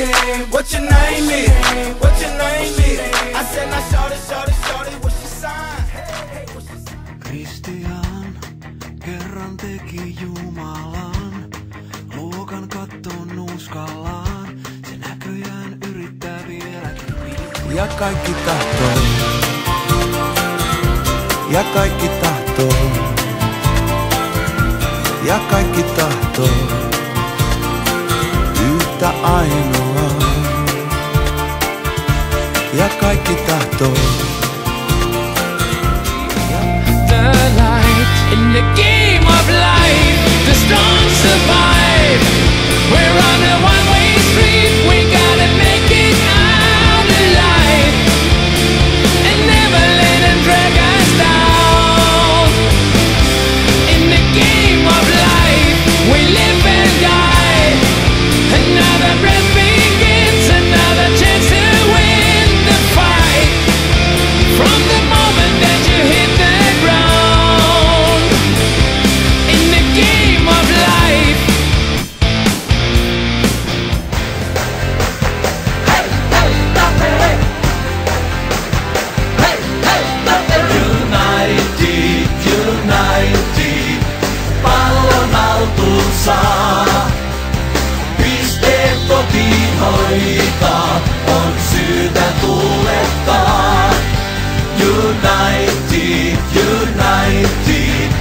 What your name is? What your name is? I said now shorty, shorty, shorty, what's your sign? Hey, what's your sign? Kristian kerran teki Jumalan, luokan kattoon nuuskallaan, se näköjään yrittää vieläkin. Ja kaikki tahtoo, ja kaikki tahtoo, ja kaikki tahtoo yhtä ainoa. Ja kaikki tahtoo. The light in the game of life, the strong survive. We're on a one-way street, we gotta make it out alive, and never let them drag us down. In the game of life, we live and die. Another breath begins, another chance to win the fight. From the moment that you hit the ground, in the game of life. Hey, hey, hey, hey, hey, United, United, pallon haltuun saa. Pisteet kotiin hoitaa, on syytä tuulettaa. United, United,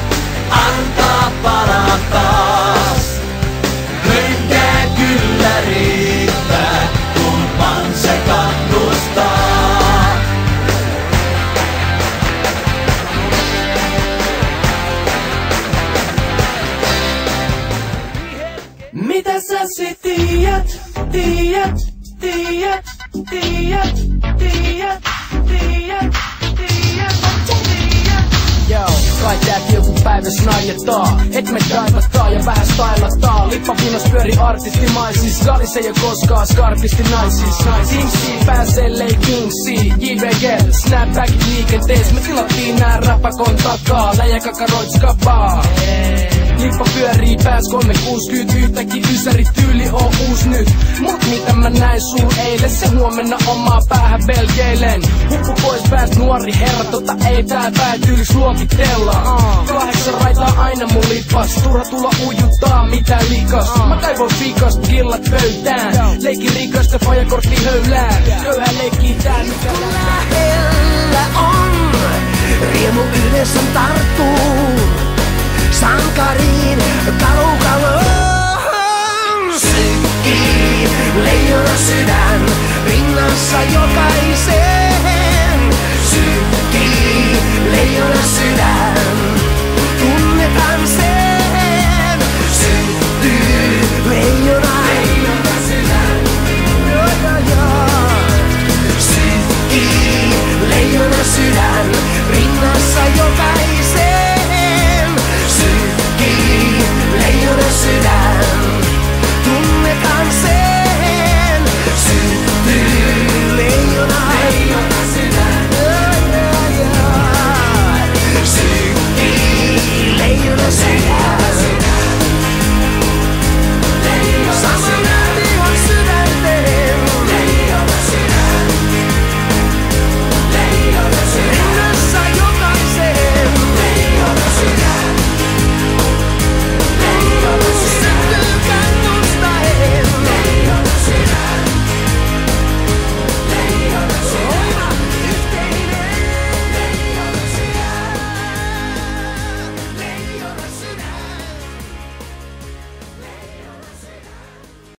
antaa palaa taas. Hönkää kyllä riittää, kun Panse kannustaa. mitä sä sit tiedät, tiedät, tiedät, tiedät, tiedät, tiedät, tiedät, tiedät. Joo, kai tääkin joku päivä snajetaa, et me kaivataan ja vähän stylataan. Lippapinos pyöri artistimaisis, Galis ei oo koskaan skarpisti naisis. Teamsi pääsee leikingsi, JVG, snapbackit liikentees. Me tilattiin nää rapakon takaa, läjä kakaroit skabaa. Lippa pyörii pääs 360, yhtäkin ysäri tyyli on uus nyt. Mut mitä mä näin sul eilen, se huomenna omaa päähän velkeilen. Huppu pois pääs nuori herra, ei tää päätyylis luokitella. 8 raitaa aina mun lippas, turha tulla ujuttaa mitä likas. Mä kaivon fiikast, killat pöytään, leikin rikasta fajakortti höylää. Köyhä leikkii tää mikä lähellä on, riemu yleensä tarttuu.